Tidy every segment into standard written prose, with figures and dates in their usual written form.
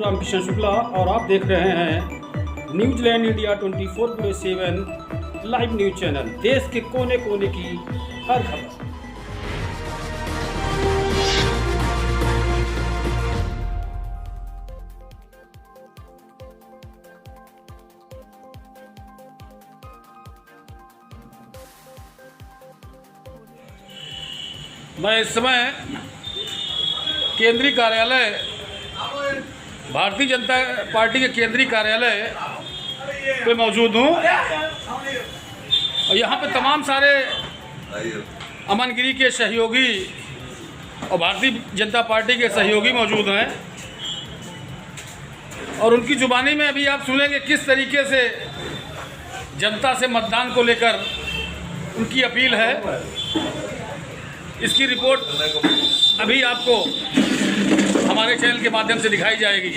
रामकिशन शुक्ला और आप देख रहे हैं New Zealand India 24/7 live news channel. देश के कोने कोने की हर खबर। मैं इस समय केंद्रीय कार्यालय भारतीय जनता पार्टी के केंद्रीय कार्यालय पे मौजूद हूँ और यहाँ पे तमाम सारे अमन गिरी के सहयोगी और भारतीय जनता पार्टी के सहयोगी मौजूद हैं और उनकी जुबानी में अभी आप सुनेंगे किस तरीके से जनता से मतदान को लेकर उनकी अपील है। इसकी रिपोर्ट अभी आपको हमारे चैनल के माध्यम से दिखाई जाएगी।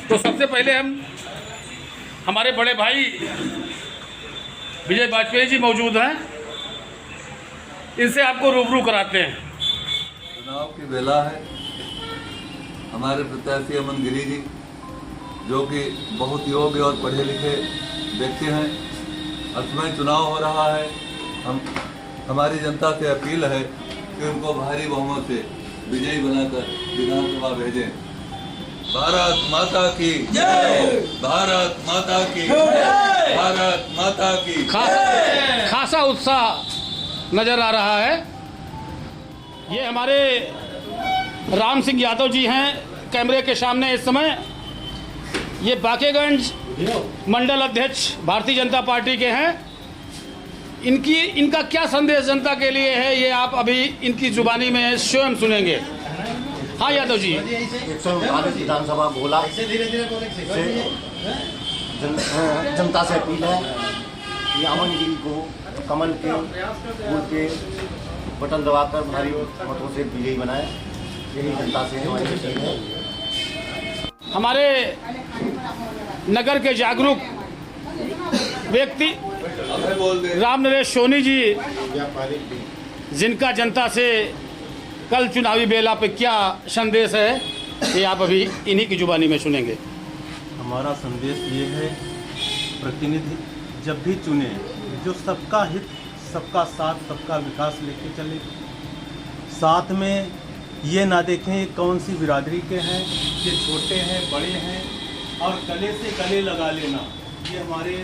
तो सबसे पहले हम हमारे बड़े भाई विजय वाजपेयी जी मौजूद हैं, इनसे आपको रूबरू कराते हैं। चुनाव की बेला है। हमारे प्रत्याशी अमन गिरी जी जो कि बहुत योग्य और पढ़े लिखे व्यक्ति हैं, असमय चुनाव हो रहा है। हमारी जनता से अपील है कि उनको भारी बहुमत से विजयी बनाकर विधानसभा भेजें। भारत माता की जय, भारत माता की जय, भारत माता की खासा उत्साह नजर आ रहा है। ये हमारे राम सिंह यादव जी हैं कैमरे के सामने इस समय। ये बाकेगंज मंडल अध्यक्ष भारतीय जनता पार्टी के हैं। इनका क्या संदेश जनता के लिए है ये आप अभी इनकी जुबानी में स्वयं सुनेंगे। हाँ यादव जी। 139 विधानसभा गोला से जनता से अपील है कि अमन गिरी को कमल के फूल के बटन दबाकर भारी मतों से विजयी बनाए। यही जनता से हमारी अपील है। हमारे नगर के जागरूक व्यक्ति राम नरेश सोनी जी, जिनका जनता से कल चुनावी बेला पे क्या संदेश है ये आप अभी इन्हीं की जुबानी में सुनेंगे। हमारा संदेश ये है, प्रतिनिधि जब भी चुने जो सबका हित, सबका साथ, सबका विकास लेके चले। साथ में ये ना देखें कौन सी बिरादरी के हैं, ये छोटे हैं बड़े हैं, और गले से गले लगा लेना। ये हमारे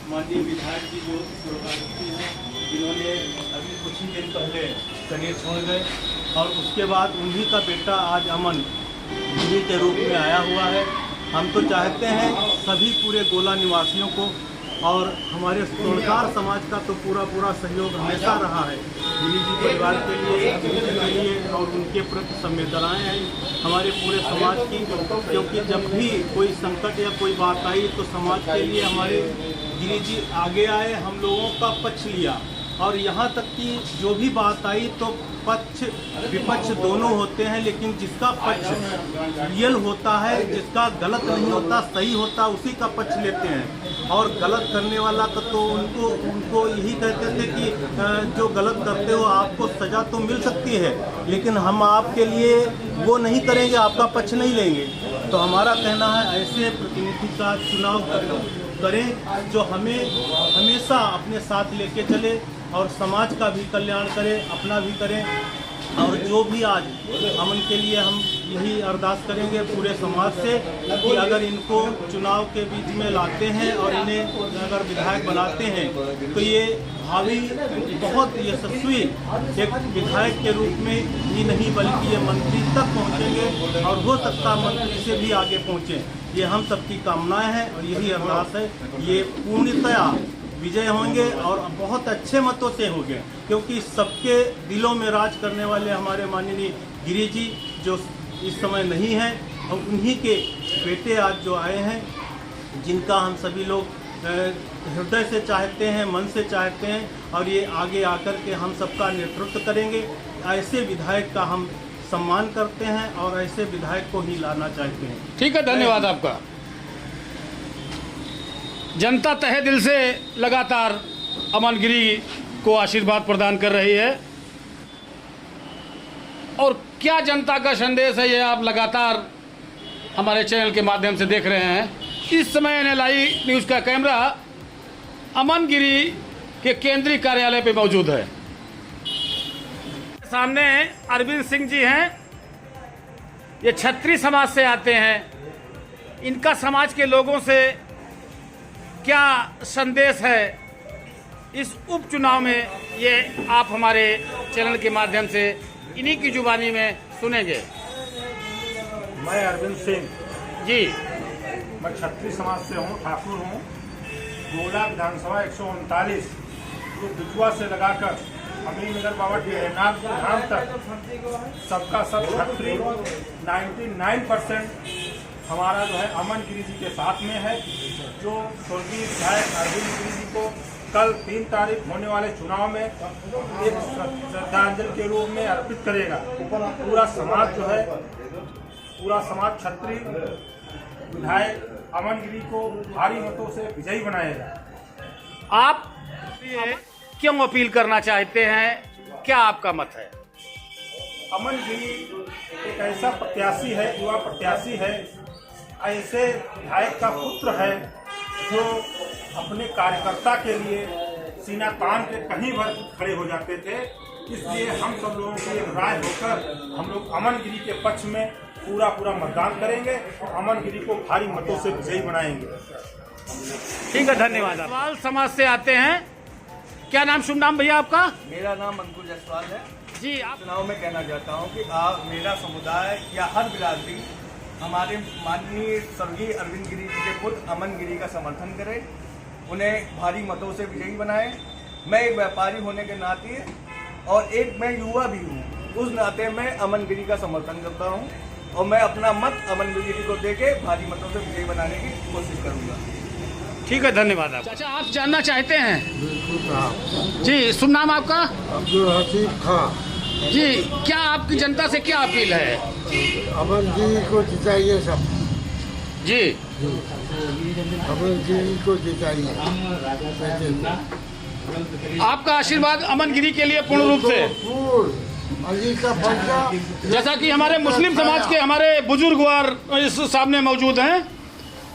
माननीय विधायक जी जो स्वर्गीय हैं, जिन्होंने अभी कुछ ही दिन पहले शरीर छोड़ गए, और उसके बाद उन्हीं का बेटा आज अमन गिरी के रूप में आया हुआ है। हम तो चाहते हैं सभी पूरे गोला निवासियों को और हमारे स्वर्णकार समाज का तो पूरा सहयोग हमेशा रहा है गिरी जी परिवार के लिए और उनके प्रति संवेदनाएं हैं हमारे पूरे समाज की। क्योंकि जब भी कोई संकट या कोई बात आई तो समाज के लिए हमारे गिरी जी आगे आए, हम लोगों का पक्ष लिया, और यहाँ तक कि जो भी बात आई तो पक्ष विपक्ष दोनों होते हैं, लेकिन जिसका पक्ष रियल होता है, जिसका गलत नहीं होता सही होता, उसी का पक्ष लेते हैं। और गलत करने वाला का तो उनको यही कहते थे कि जो गलत करते हो आपको सज़ा तो मिल सकती है, लेकिन हम आपके लिए वो नहीं करेंगे, आपका पक्ष नहीं लेंगे। तो हमारा कहना है ऐसे प्रतिनिधि का चुनाव करें जो हमें हमेशा अपने साथ लेके चले और समाज का भी कल्याण करें, अपना भी करें। और जो भी आज अमन के लिए हम यही अरदास करेंगे पूरे समाज से कि अगर इनको चुनाव के बीच में लाते हैं और इन्हें अगर विधायक बनाते हैं तो ये भावी बहुत यशस्वी एक विधायक के रूप में ही नहीं बल्कि ये मंत्री तक पहुंचेंगे, और हो सकता मंत्री से भी आगे पहुंचे। ये हम सबकी कामनाएं हैं और यही अरदास है। ये पूर्णतया विजय होंगे और बहुत अच्छे मतों से होंगे, क्योंकि सबके दिलों में राज करने वाले हमारे माननीय गिरी जी जो इस समय नहीं हैं, और उन्हीं के बेटे आज जो आए हैं, जिनका हम सभी लोग हृदय से चाहते हैं, मन से चाहते हैं, और ये आगे आकर के हम सबका नेतृत्व करेंगे। ऐसे विधायक का हम सम्मान करते हैं और ऐसे विधायक को ही लाना चाहते हैं। ठीक है, धन्यवाद आपका। जनता तहे दिल से लगातार अमन गिरी को आशीर्वाद प्रदान कर रही है, और क्या जनता का संदेश है ये आप लगातार हमारे चैनल के माध्यम से देख रहे हैं, इस समय NLI न्यूज़ का कैमरा अमन गिरी के केंद्रीय कार्यालय पे मौजूद है। सामने अरविंद सिंह जी हैं, ये छत्री समाज से आते हैं। इनका समाज के लोगों से क्या संदेश है इस उपचुनाव में, ये आप हमारे चैनल के माध्यम से इन्हीं की जुबानी में सुनेंगे। मैं अरविंद सिंह जी, मैं छत्री समाज से हूँ, ठाकुर हूँ। गोला विधानसभा 139 जो बिजुआ से लगाकर अमीरनगर बाबा ढेरनाथ धाम तक सबका सब छत्री 99% हमारा जो है अमन गिरी जी के साथ में है, जो स्वर्गीय विधायक अरविंद गिरी जी को कल 3 तारीख होने वाले चुनाव में एक श्रद्धांजलि के रूप में अर्पित करेगा। पूरा समाज जो है, पूरा समाज छत्री विधायक अमन गिरी को भारी मतों से विजयी बनाएगा। आप ये क्यों अपील करना चाहते हैं, क्या आपका मत है? अमन गिरी एक ऐसा प्रत्याशी है, युवा प्रत्याशी है, ऐसे विधायक का पुत्र है जो अपने कार्यकर्ता के लिए सीना तान के कहीं भर खड़े हो जाते थे। इसलिए हम सब लोगों की एक राय होकर हम लोग अमन गिरी के पक्ष में पूरा मतदान करेंगे और अमन गिरी को भारी मतों से विजयी बनाएंगे। ठीक है, धन्यवाद। सवाल समाज से आते हैं, क्या नाम, शुभ नाम भैया आपका? मेरा नाम अंकुर जायसवाल है जी। आप चुनाव में कहना चाहता हूं कि आप मेरा समुदाय या हर बिरादरी हमारे माननीय स्वर्गीय अरविंद गिरी जी के पुत्र अमन गिरी का समर्थन करे, उन्हें भारी मतों से विजयी बनाए। मैं एक व्यापारी होने के नाते और एक मैं युवा भी हूँ, उस नाते मैं अमन गिरी का समर्थन करता हूँ और मैं अपना मत अमन गिरी को देके भारी मतों से विजयी बनाने की कोशिश करूँगा। ठीक है, धन्यवाद। आप चाचा, आप जानना चाहते हैं जी, शुभ नाम आपका? अब्दुल हसीब खां जी, क्या आपकी जनता से क्या अपील है? अमन गिरी को जिताइए सब जी, अमन गिरी को जिताइए। आपका आशीर्वाद अमन गिरी के लिए पूर्ण रूप से, अली का फंडा, जैसा कि हमारे मुस्लिम समाज के हमारे बुजुर्ग और इस सामने मौजूद हैं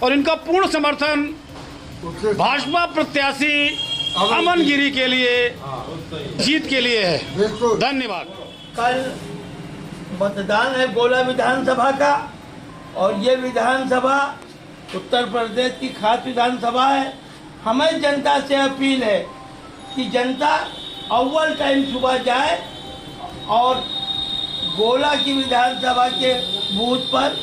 और इनका पूर्ण समर्थन भाजपा प्रत्याशी अमन गिरी के लिए जीत के लिए है। धन्यवाद। कल मतदान है गोला विधानसभा का और ये विधानसभा उत्तर प्रदेश की खास विधानसभा है। हमें जनता से अपील है कि जनता अव्वल टाइम सुबह जाए और गोला की विधानसभा के बूथ पर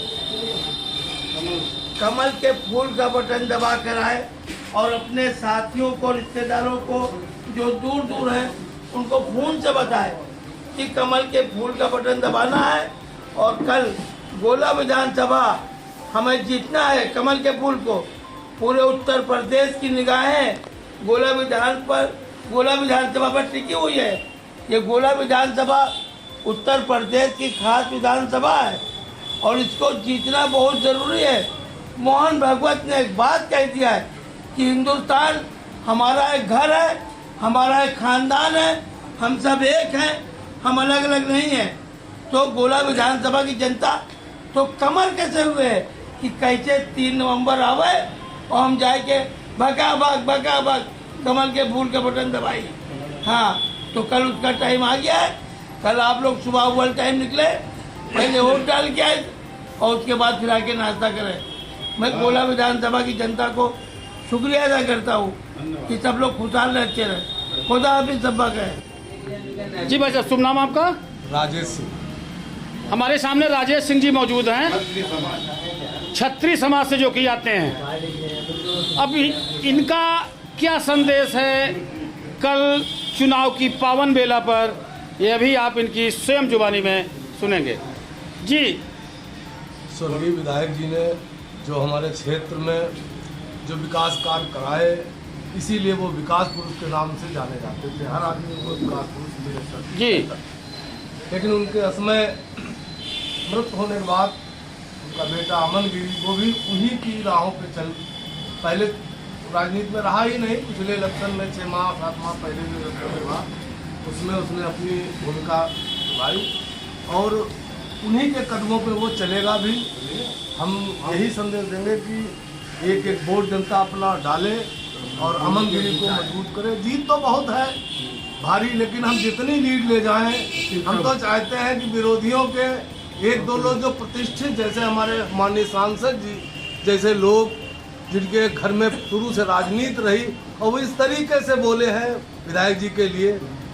कमल के फूल का बटन दबा कर आए और अपने साथियों को, रिश्तेदारों को जो दूर दूर हैं उनको फोन से बताए कि कमल के फूल का बटन दबाना है और कल गोला विधानसभा हमें जीतना है। कमल के फूल को पूरे उत्तर प्रदेश की निगाहें गोला विधानसभा पर टिकी हुई है। ये गोला विधानसभा उत्तर प्रदेश की खास विधानसभा है और इसको जीतना बहुत ज़रूरी है। मोहन भागवत ने एक बात कह दिया है कि हिंदुस्तान हमारा एक घर है, हमारा एक खानदान है, हम सब एक हैं, हम अलग अलग नहीं हैं। तो गोला विधानसभा की जनता तो कमर कैसे हुए है कि कैसे 3 नवंबर आवे और हम जाके भगा भाग कमल के फूल के बटन दबाई। हाँ, तो कल उसका टाइम आ गया है। कल आप लोग सुबह अव्वल टाइम निकले, पहले वोट डाल के आए और उसके बाद फिर आके नाश्ता करें। मैं गोला विधानसभा की जनता को शुक्रिया अदा करता हूँ कि सब लोग खुशहाल रहते रहे। खुदा हाफिज़, सब्बा कहे। जी भाई साहब, शुभ नाम आपका? राजेश सिंह। हमारे सामने राजेश सिंह जी मौजूद हैं, छत्री समाज से जो कि आते हैं। अब इनका क्या संदेश है कल चुनाव की पावन बेला पर, यह भी आप इनकी स्वयं जुबानी में सुनेंगे। जी, स्वर्गीय विधायक जी ने जो हमारे क्षेत्र में जो विकास कार्य कराए, इसीलिए वो विकास पुरुष के नाम से जाने जाते थे। हर आदमी को विकास पुरुष मिले सर जी, लेकिन उनके असमय मृत होने के बाद उनका बेटा अमन गिरी को भी उन्हीं की राहों पे चल, पहले राजनीति में रहा ही नहीं, पिछले इलेक्शन में 6 माह 7 माह पहले जो इलेक्शन हुआ उसमें उसने अपनी भूमिका निभाई और उन्हीं के कदमों पे वो चलेगा भी। हम यही संदेश देंगे कि एक एक वोट जनता अपना डाले और अमन गिरी को मजबूत करे। जीत तो बहुत है भारी, लेकिन हम जितनी लीड ले जाएं, हम तो चाहते हैं कि विरोधियों के एक दो लोग जो प्रतिष्ठित, जैसे हमारे माननीय सांसद जी जैसे लोग जिनके घर में शुरू से राजनीति रही और वो इस तरीके से बोले हैं विधायक जी के लिए,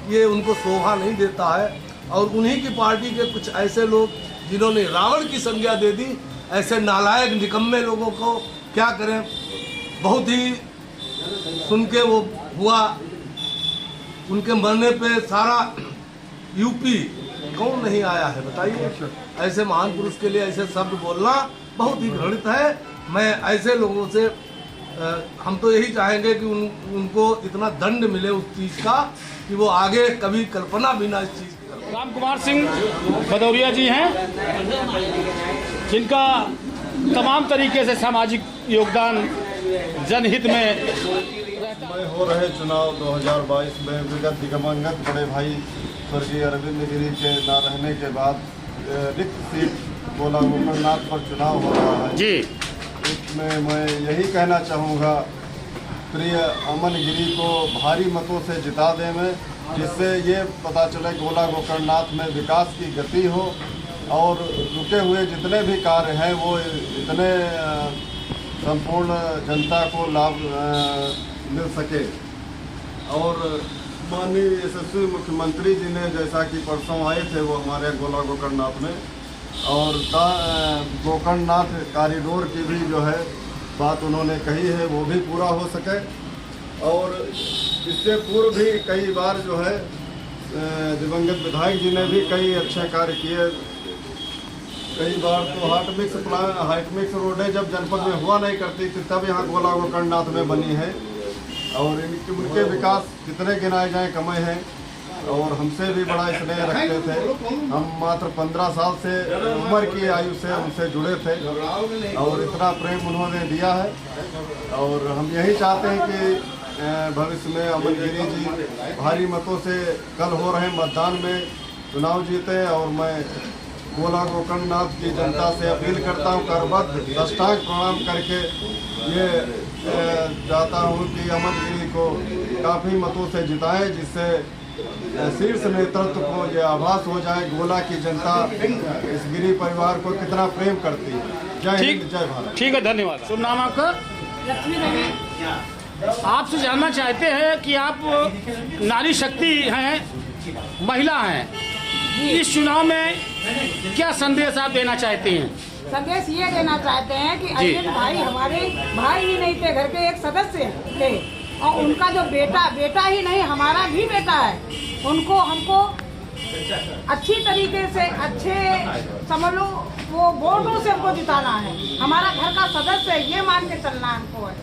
ये उनको शोभा नहीं देता है। और उन्हीं की पार्टी के कुछ ऐसे लोग जिन्होंने रावण की संज्ञा दे दी, ऐसे नालायक निकम्मे लोगों को क्या करें। बहुत ही सुन के वो हुआ, उनके मरने पे सारा यूपी कौन नहीं आया है बताइए। ऐसे महान पुरुष के लिए ऐसे शब्द बोलना बहुत ही घृणित है। मैं ऐसे लोगों से हम तो यही चाहेंगे कि उनको इतना दंड मिले उस चीज़ का कि वो आगे कभी कल्पना भी ना इस चीज़ की करें। राम कुमार सिंह भदौरिया जी हैं, जिनका तमाम तरीके से सामाजिक योगदान जनहित में हो रहे चुनाव 2022 में विगत दिगंबरगत बड़े भाई स्वर्गीय अरविंद गिरी के न रहने के बाद रिक्त सीट गोला गोकर्णनाथ पर चुनाव हो रहा है जी। इसमें मैं यही कहना चाहूँगा, प्रिय अमन गिरी को भारी मतों से जिता दें में, जिससे ये पता चले गोला गोकर्णनाथ में विकास की गति हो और रुके हुए जितने भी कार्य हैं वो इतने संपूर्ण जनता को लाभ मिल सके। और माननीय यशस्वी मुख्यमंत्री जी ने जैसा कि परसों आए थे वो हमारे गोला गोकर्णनाथ में, और गोकर्णनाथ कॉरिडोर की भी जो है बात उन्होंने कही है वो भी पूरा हो सके। और इससे पूर्व भी कई बार जो है दिवंगत विधायक जी ने भी कई अच्छे कार्य किए। कई बार तो हाइटमिक्स रोडें जब जनपद में हुआ नहीं करती थी तब यहाँ गोला गोकर्णनाथ में बनी है। और उनके विकास कितने गिनाए जाएँ कम हैं। और हमसे भी बड़ा स्नेह रखते थे, हम मात्र 15 साल से उम्र की आयु से उनसे जुड़े थे और इतना प्रेम उन्होंने दिया है। और हम यही चाहते हैं कि भविष्य में अमन गिरी जी भारी मतों से कल हो रहे मतदान में चुनाव जीते। और मैं गोला गोकर्णनाथ की जनता से अपील करता हूँ, करबद्ध साष्टांग प्रणाम करके ये चाहता हूँ कि अमन गिरी को काफ़ी मतों से जिताएं, जिससे शीर्ष नेतृत्व को ये आभास हो जाए गोला की जनता इस गिरी परिवार को कितना प्रेम करती है। जय हिंद, जय भारत। ठीक है, धन्यवाद। शुभ नाम आपका? लक्ष्मी देवी। आपसे जानना चाहते हैं कि आप नारी शक्ति हैं, महिला हैं, इस चुनाव में क्या संदेश आप देना चाहते हैं? संदेश ये देना चाहते हैं कि अरविंद भाई हमारे भाई ही नहीं थे, घर के एक सदस्य थे और उनका जो बेटा ही नहीं हमारा भी बेटा है, उनको हमको अच्छी तरीके से अच्छे समझ लो वो वोटों से हमको जिताना है। हमारा घर का सदस्य है ये मान के चलना हमको है।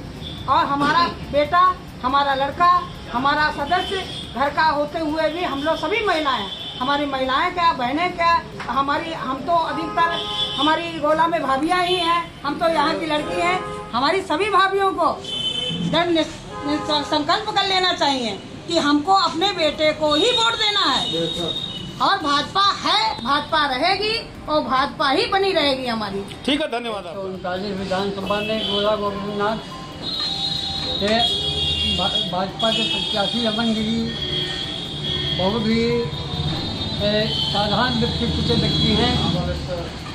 और हमारा बेटा, हमारा लड़का, हमारा सदस्य घर का होते हुए भी हम लोग सभी महिलाएं, हमारी महिलाएं क्या, बहनें क्या, हम तो अधिकतर हमारी गोला में भाभियाँ ही हैं, हम तो यहाँ की लड़की हैं। हमारी सभी भाभियों को दृढ़ संकल्प कर लेना चाहिए कि हमको अपने बेटे को ही वोट देना है। और भाजपा है, भाजपा रहेगी और भाजपा ही बनी रहेगी हमारी। ठीक है, धन्यवाद। तो 39 विधानसभा ने गोला गोकर्णनाथ से भाजपा के प्रत्याशी अमन गिरी बहुत ही साधारण व्यक्ति हैं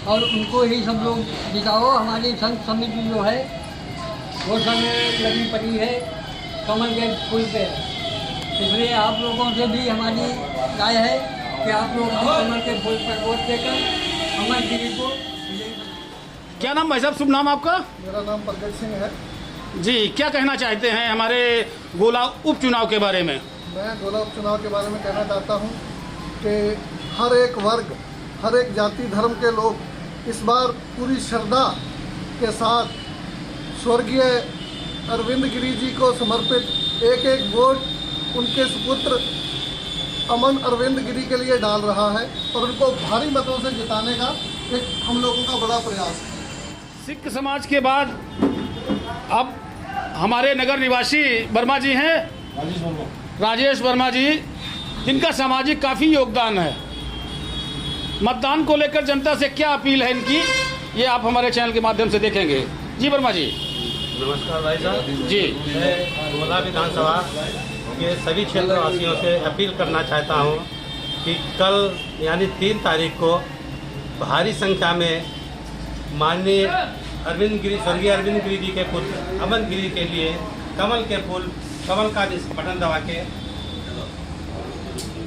और उनको ही सब लोग जिताओ। हमारी संघ समिति जो है वो सब लगी पड़ी है कमल के पुल पे, इसलिए आप लोगों से भी हमारी राय है कि आप लोग कमल के पुल पर वोट देकर अमन गिरी को। क्या नाम भाई साहब? शुभ नाम आपका? मेरा नाम प्रगट सिंह है जी। क्या कहना चाहते हैं हमारे गोला उपचुनाव के बारे में? मैं गोला उपचुनाव के बारे में कहना चाहता हूं कि हर एक वर्ग, हर एक जाति धर्म के लोग इस बार पूरी श्रद्धा के साथ स्वर्गीय अरविंद गिरी जी को समर्पित एक एक वोट उनके सुपुत्र अमन अरविंद गिरी के लिए डाल रहा है और उनको भारी मतों से जिताने का एक हम लोगों का बड़ा प्रयास है। सिख समाज के बाद अब हमारे नगर निवासी वर्मा जी हैं, राजेश वर्मा जी, जिनका सामाजिक काफ़ी योगदान है। मतदान को लेकर जनता से क्या अपील है इनकी, ये आप हमारे चैनल के माध्यम से देखेंगे। जी वर्मा जी। नमस्कार भाई साहब जी। मैं गोला विधानसभा के सभी क्षेत्रवासियों से अपील करना चाहता हूँ कि कल यानी 3 तारीख को भारी संख्या में माननीय अरविंद गिरी, स्वर्गीय अरविंद गिरी जी के पुत्र अमन गिरी के लिए कमल के फूल, कमल का बटन दबा के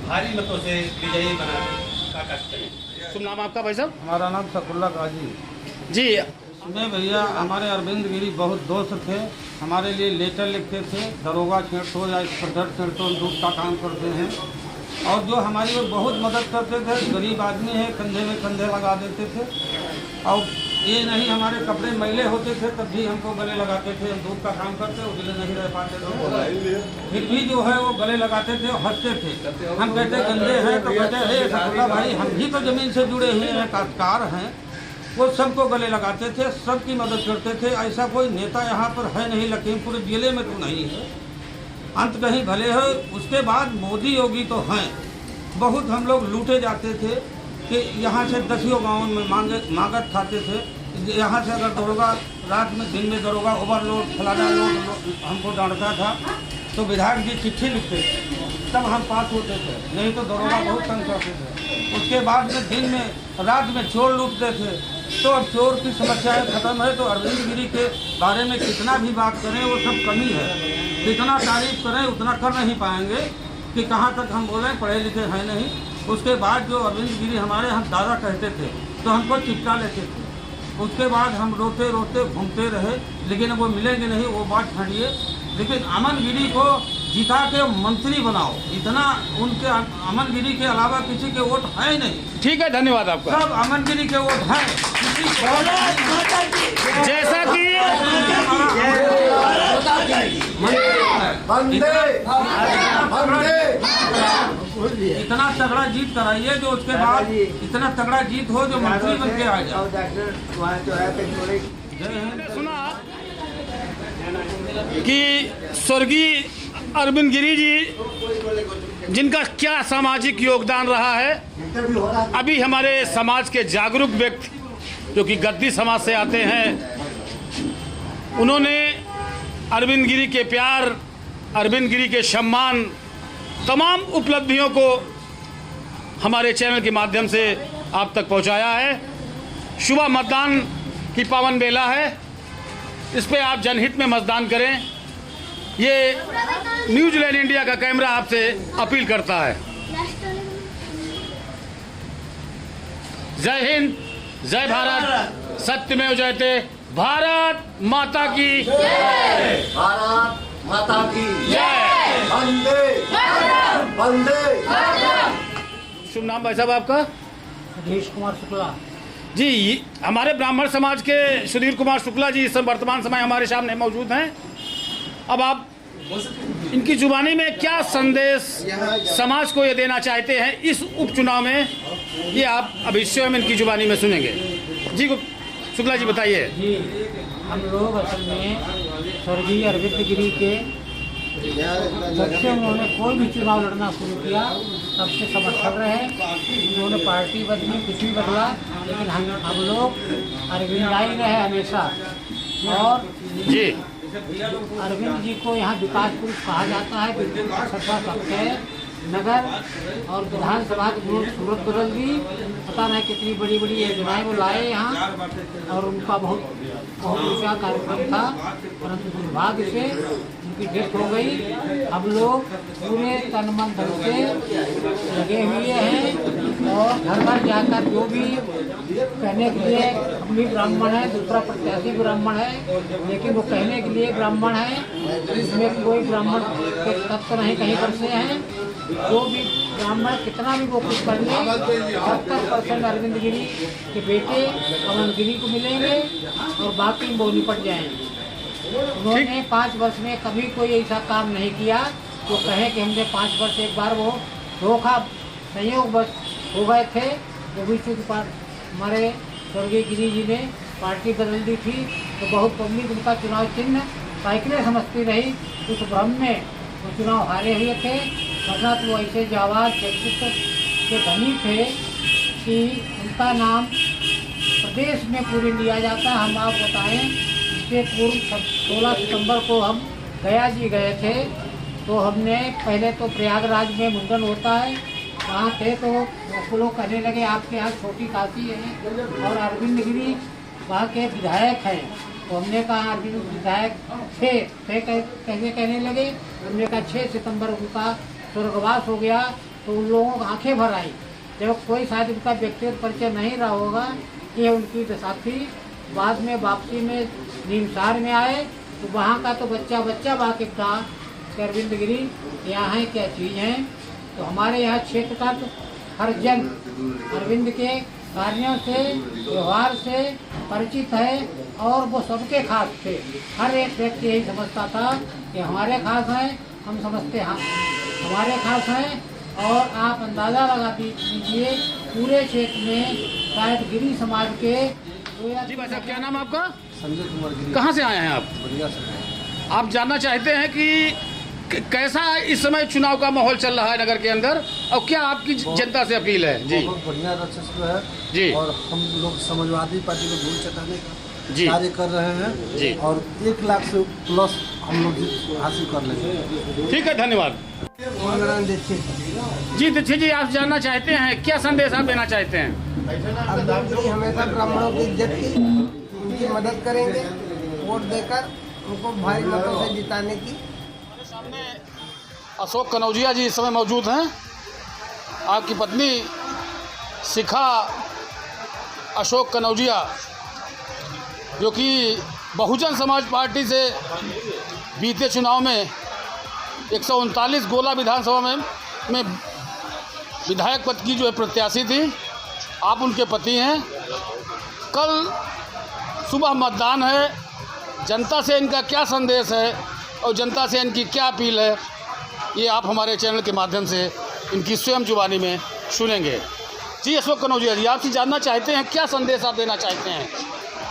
भारी मतों से विजयी बनाने का कष्ट करें। शुभ नाम आपका भाई साहब? हमारा नाम सकुल्ला गाजी जी। नहीं भैया, हमारे अरविंद गिरी बहुत दोस्त थे, हमारे लिए लेटर लिखते थे, दरोगा छेड़छोड़ या स्पर्धर छेड़छोड़ दूध का काम करते हैं और जो हमारी ओर बहुत मदद करते थे। गरीब आदमी है, कंधे में कंधे लगा देते थे और ये नहीं हमारे कपड़े मैले होते थे तब भी हमको गले लगाते थे। हम दूध का काम करते उजले नहीं रह पाते थे, फिर भी जो है वो गले लगाते थे और हंसते थे। हम कहते गंदे हैं तो कहते हे सकुल्ला भाई, हम भी तो ज़मीन से जुड़े हुए हैं, काश्तकार हैं। वो सबको गले लगाते थे, सबकी मदद करते थे। ऐसा कोई नेता यहाँ पर है नहीं, लखीमपुर जिले में तो नहीं है, अंत कहीं भले है। उसके बाद मोदी योगी तो हैं। बहुत हम लोग लूटे जाते थे कि यहाँ से 10 गाँव में मांगत खाते थे। यहाँ से अगर दरोगा रात में, दिन में दरोगा ओवरलोड, फलाना लोड हमको डांटता था तो विधायक जी चिट्ठी लिखते थे, तब हम पास होते थे, नहीं तो दरोगा बहुत तंग करते थे। उसके बाद में दिन में, रात में चोर लूटते थे। तो अब चोर की समस्याएं खत्म है। तो अरविंद गिरी के बारे में कितना भी बात करें वो सब कमी है, जितना तारीफ करें उतना कर नहीं पाएंगे कि कहाँ तक हम बोलें, पढ़े लिखे हैं नहीं। उसके बाद जो अरविंद गिरी हमारे हम दादा कहते थे तो हमको चिपटा लेते थे। उसके बाद हम रोते रोते घूमते रहे, लेकिन वो मिलेंगे नहीं, वो बात छोड़िए। लेकिन अमन गिरी को जिता के मंत्री बनाओ, इतना उनके अमन गिरी के अलावा किसी के वोट है ही नहीं। ठीक है, धन्यवाद आपका। सब अमन गिरी के वोट हैं। जैसा कि इतना तगड़ा जीत कराइए जो उसके बाद इतना तगड़ा जीत हो जो मंत्री बन के आ जाए। सुना कि स्वर्गीय अरविंद गिरी जी जिनका क्या सामाजिक योगदान रहा है, अभी हमारे समाज के जागरूक व्यक्ति जो कि गद्दी समाज से आते हैं, उन्होंने अरविंद गिरी के प्यार, अरविंद गिरी के सम्मान, तमाम उपलब्धियों को हमारे चैनल के माध्यम से आप तक पहुंचाया है। सुबह मतदान की पावन बेला है, इस पे आप जनहित में मतदान करें, ये न्यूजीलैंड इंडिया का कैमरा आपसे अपील करता है। जय हिंद, जय भारत, सत्यमेव जयते, भारत माता की जय, भारत माता की जय, वंदे वंदे। शुभ नाम भाई साहब आपका? सुधीर कुमार शुक्ला जी। हमारे ब्राह्मण समाज के सुधीर कुमार शुक्ला जी इस वर्तमान समय हमारे सामने मौजूद हैं। अब आप इनकी जुबानी में क्या संदेश समाज को ये देना चाहते हैं इस उपचुनाव में, ये आप अभी स्वयं इनकी जुबानी में सुनेंगे। जी शुक्ला जी बताइए। जी, हम लोग असल में स्वर्गीय अरविंद गिरी के जब से उन्होंने कोई भी चुनाव लड़ना शुरू किया तब से समर्थक रहे। उन्होंने पार्टी बदली, कुछ भी बदला, लेकिन हम लोग अरविंदाई रहे हमेशा। और जी अरविंद जी को यहाँ विकास पुरुष कहा जाता है। बिल्कुल सफा सबके नगर और विधानसभा की सूरत बदल दी। पता नहीं कितनी बड़ी बड़ी योजनाएं वो लाए यहाँ, और उनका बहुत ऊँचा कार्यक्रम था, परंतु दुर्भाग्य से उनकी डेथ हो गई। हम लोग पूरे तन मन धन से लगे हुए हैं और घर घर जाकर जो भी कहने के लिए, हम भी ब्राह्मण है, दूसरा प्रत्याशी ब्राह्मण है, लेकिन वो कहने के लिए ब्राह्मण है, इसमें कोई ब्राह्मण के तत्व नहीं कहीं पर से हैं। जो भी ब्राह्मण कितना भी वो कुछ कर ले, 70% अरविंद गिरी के बेटे अमन गिरी को मिलेंगे और बाकी वो निपट जाएंगे। उन्होंने 5 वर्ष में कभी कोई ऐसा काम नहीं किया जो कहे कि हमने 5 वर्ष, एक बार वो धोखा संयोग बस हो गए थे। वो भी चूँकि हमारे स्वर्गीय गिरी जी ने पार्टी बदल दी थी तो बहुत पब्लिक उनका चुनाव चिन्ह साइकिलें समझती रही। उस भ्रम में वो चुनाव हारे हुए थे, वरना तो ऐसे जावाज व्यक्तित्व के धनी थे कि उनका नाम प्रदेश में पूरे लिया जाता है। हम आप बताएं, इसके पूर्व 16 सितंबर को हम गया जी गए थे, तो हमने पहले तो प्रयागराज में मुंडन होता है, वहाँ थे तो वो लोग कहने लगे आपके यहाँ छोटी काशी है और अरविंद गिरी वहाँ के विधायक हैं। तो हमने कहा अरविंद विधायक थे कैसे कहने लगे। हमने कहा 6 सितंबर उनका स्वर्गवास हो गया, तो उन लोगों को आंखें भर आई। जब कोई शायद उनका व्यक्तिगत परिचय नहीं रहा होगा, ये उनकी दशा थी। बाद में वापसी में नीमसार में आए तो वहाँ का तो बच्चा वाकिफ था कि अरविंद गिरी यहाँ है क्या चीज़ है। तो हमारे यहाँ क्षेत्र का तो हर जन अरविंद के कार्यों से व्यवहार से परिचित है और वो सबके खास थे। हर एक व्यक्ति यही समझता था कि हमारे खास हैं, हम समझते हैं हमारे खास हैं। और आप अंदाज़ा लगा दीजिए पूरे क्षेत्र में शायद गिरी समाज के। जी भाई साहब, क्या नाम आपका? संजय कुमार गिरी। कहाँ से आए हैं आप? बढ़िया से। आप जानना चाहते हैं कि कैसा इस समय चुनाव का माहौल चल रहा है नगर के अंदर, और क्या आपकी जनता से अपील है? जी बहुत बढ़िया वर्चस्व है जी। और हम लोग समाजवादी पार्टी को धूल चटाने का जी कार्य कर रहे हैं जी, और 1 लाख से प्लस हम लोग हासिल कर लेंगे। ठीक है, धन्यवाद। जी दीक्षित जी, आप जानना चाहते हैं क्या संदेश आप देना चाहते हैं? हमेशा ब्राह्मणों की इज्जत की, उनकी मदद करेंगे, वोट देकर उनको भारी मतों से जिताने की। सामने अशोक कनौजिया जी इस समय मौजूद हैं। आपकी पत्नी शिखा अशोक कनौजिया, जो कि बहुजन समाज पार्टी से बीते चुनाव में 139 गोला विधानसभा में विधायक पद की जो है प्रत्याशी थी। आप उनके पति हैं। कल सुबह मतदान है। जनता से इनका क्या संदेश है और जनता से इनकी क्या अपील है, ये आप हमारे चैनल के माध्यम से इनकी स्वयं जुबानी में सुनेंगे। जी अशोक कनौजिया जी, आपसे जानना चाहते हैं क्या संदेश आप देना चाहते हैं?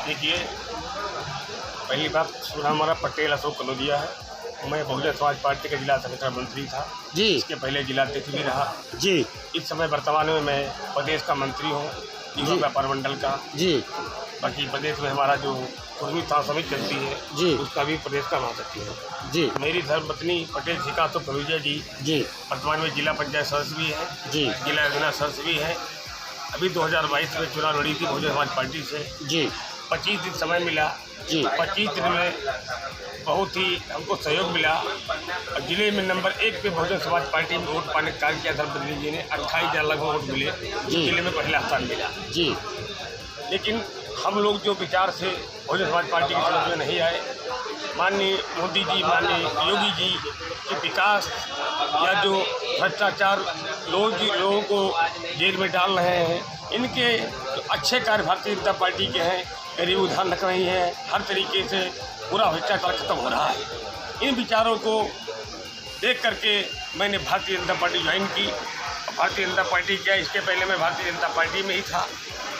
देखिए, पहली बात हमारा पटेल अशोक कनौजिया है। मैं बहुजन समाज पार्टी का जिला संगठन मंत्री था जी, इसके पहले जिला अध्यक्ष भी रहा जी। इस समय वर्तमान में मैं प्रदेश का मंत्री हूँ, युवा व्यापार मंडल का जी। बाकी प्रदेश में हमारा जो कुर्मी ताव समिति चलती है जी, उसका भी प्रदेश का महासचिव है जी। मेरी धर्मपत्नी पटेल शिखा तो कनौजिया जी जी वर्तमान में जिला पंचायत सदस्य भी है जी, जिला योजना सदस्य भी है। अभी 2022 में चुनाव लड़ी थी बहुजन समाज पार्टी से जी। 25 दिन समय मिला जी। 25 दिन में बहुत ही हमको सहयोग मिला और जिले में नंबर 1 पे बहुजन समाज पार्टी में वोट पाने का कार्य किया। धर्मपत्नी जी ने 28,000 लगभग वोट मिले, जिले में पहला स्थान मिला जी। लेकिन हम लोग जो विचार से बहुजन समाज पार्टी की समझ में नहीं आए, माननीय मोदी जी, माननीय योगी जी के विकास या जो भ्रष्टाचार लोगों को जेल में डाल रहे हैं, इनके जो अच्छे कार्य भारतीय जनता पार्टी के हैं, गरीब उधार रख रही है, हर तरीके से पूरा भ्रष्टाचार खत्म हो रहा है। इन विचारों को देख करके मैंने भारतीय जनता पार्टी ज्वाइन की। भारतीय जनता पार्टी क्या, इसके पहले मैं भारतीय जनता पार्टी में ही था।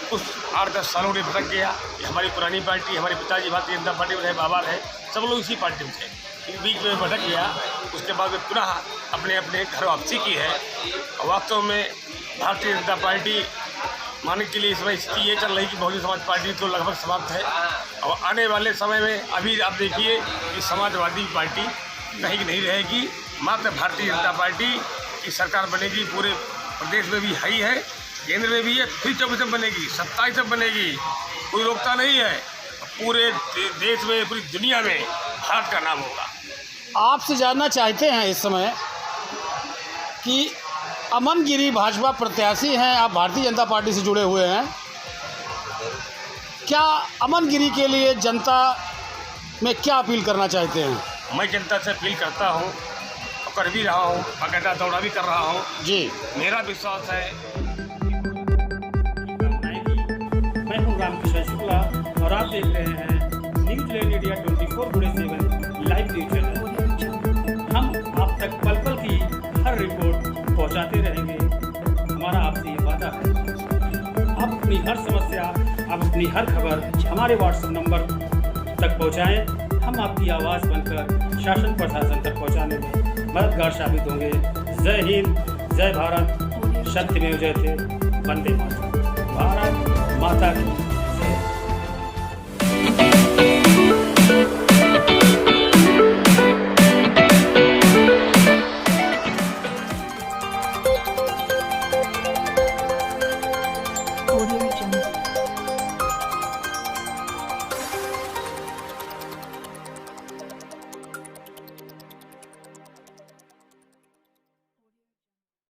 कुछ 8-10 सालों में भटक गया। ये हमारी पुरानी पार्टी, हमारे पिताजी भारतीय जनता पार्टी में रहे, बाबा रहे, सब लोग इसी पार्टी में थे। इन बीच में भटक गया। उसके बाद में पुनः अपने अपने घर वापसी की है। वास्तव में भारतीय जनता पार्टी मानने के लिए इस समय स्थिति ये चल रही कि बहुजन समाज पार्टी तो लगभग समाप्त है और आने वाले समय में अभी आप देखिए कि समाजवादी पार्टी नहीं रहेगी। मात्र भारतीय जनता पार्टी की सरकार बनेगी। पूरे प्रदेश में भी है, केंद्र में भी है, फिर 24 बनेगी, 27 बनेगी, कोई रोकता नहीं है। पूरे देश में, पूरी दुनिया में भारत का नाम होगा। आपसे जानना चाहते हैं इस समय कि अमन गिरी भाजपा प्रत्याशी हैं, आप भारतीय जनता पार्टी से जुड़े हुए हैं, क्या अमन गिरी के लिए जनता में क्या अपील करना चाहते हैं? मैं जनता से अपील करता हूँ, कर भी रहा हूँ, बाकायदा दौड़ा भी कर रहा हूँ जी। मेरा विश्वास है। मैं हूँ रामकिशन शुक्ला और आप देख रहे हैं New Zealand India 24/7 live news channel. हम आप तक पल पल की हर रिपोर्ट पहुंचाते रहेंगे। हमारा आपसे ये वादा है, आप अपनी हर समस्या, आप अपनी हर खबर हमारे व्हाट्सएप नंबर तक पहुंचाएं। हम आपकी आवाज़ बनकर शासन प्रशासन तक पहुंचाने में मददगार साबित होंगे। जय हिंद, जय भारत, सत्यमेव जयते, वंदे मातरम। माता की जय।